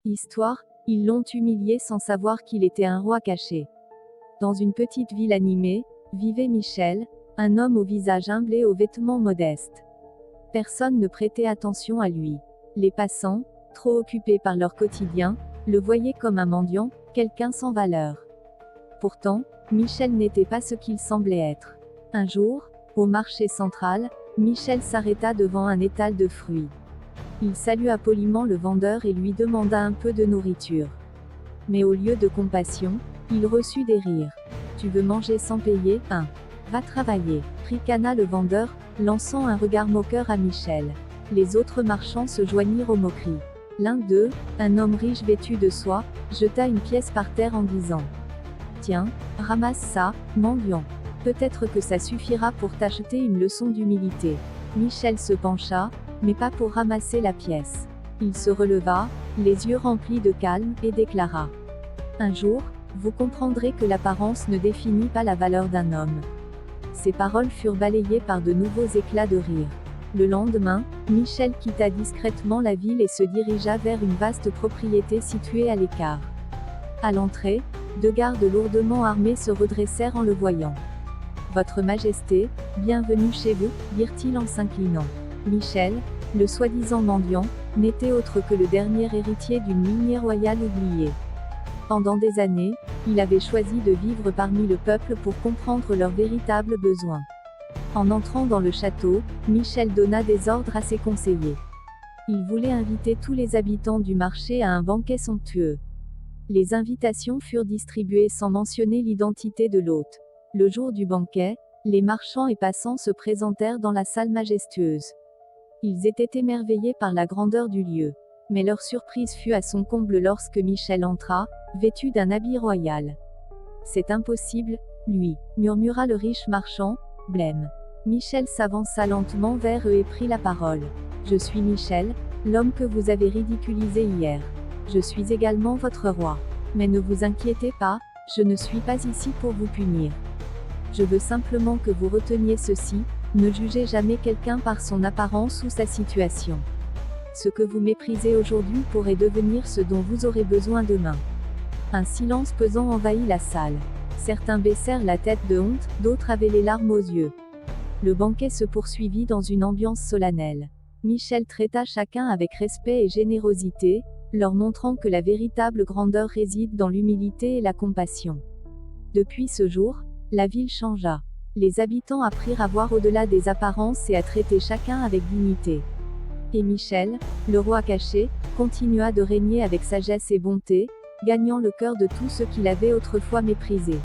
Histoire, ils l'ont humilié sans savoir qu'il était un roi caché. Dans une petite ville animée, vivait Michel, un homme au visage humble et aux vêtements modestes. Personne ne prêtait attention à lui. Les passants, trop occupés par leur quotidien, le voyaient comme un mendiant, quelqu'un sans valeur. Pourtant, Michel n'était pas ce qu'il semblait être. Un jour, au marché central, Michel s'arrêta devant un étal de fruits. Il salua poliment le vendeur et lui demanda un peu de nourriture. Mais au lieu de compassion, il reçut des rires. « Tu veux manger sans payer, hein? Va travailler », ricana le vendeur, lançant un regard moqueur à Michel. Les autres marchands se joignirent aux moqueries. L'un d'eux, un homme riche vêtu de soie, jeta une pièce par terre en disant « Tiens, ramasse ça, mendiant. Peut-être que ça suffira pour t'acheter une leçon d'humilité. » Michel se pencha, mais pas pour ramasser la pièce. Il se releva, les yeux remplis de calme, et déclara « Un jour, vous comprendrez que l'apparence ne définit pas la valeur d'un homme. » Ces paroles furent balayées par de nouveaux éclats de rire. Le lendemain, Michel quitta discrètement la ville et se dirigea vers une vaste propriété située à l'écart. À l'entrée, 2 gardes lourdement armés se redressèrent en le voyant. « Votre Majesté, bienvenue chez vous », dirent-ils en s'inclinant. Michel, le soi-disant mendiant, n'était autre que le dernier héritier d'une lignée royale oubliée. Pendant des années, il avait choisi de vivre parmi le peuple pour comprendre leurs véritables besoins. En entrant dans le château, Michel donna des ordres à ses conseillers. Il voulait inviter tous les habitants du marché à un banquet somptueux. Les invitations furent distribuées sans mentionner l'identité de l'hôte. Le jour du banquet, les marchands et passants se présentèrent dans la salle majestueuse. Ils étaient émerveillés par la grandeur du lieu. Mais leur surprise fut à son comble lorsque Michel entra, vêtu d'un habit royal. « C'est impossible, lui, » murmura le riche marchand, blême. Michel s'avança lentement vers eux et prit la parole. « Je suis Michel, l'homme que vous avez ridiculisé hier. Je suis également votre roi. Mais ne vous inquiétez pas, je ne suis pas ici pour vous punir. Je veux simplement que vous reteniez ceci, ne jugez jamais quelqu'un par son apparence ou sa situation. Ce que vous méprisez aujourd'hui pourrait devenir ce dont vous aurez besoin demain. » Un silence pesant envahit la salle. Certains baissèrent la tête de honte, d'autres avaient les larmes aux yeux. Le banquet se poursuivit dans une ambiance solennelle. Michel traita chacun avec respect et générosité, leur montrant que la véritable grandeur réside dans l'humilité et la compassion. Depuis ce jour, la ville changea. Les habitants apprirent à voir au-delà des apparences et à traiter chacun avec dignité. Et Michel, le roi caché, continua de régner avec sagesse et bonté, gagnant le cœur de tous ceux qui l'avaient autrefois méprisé.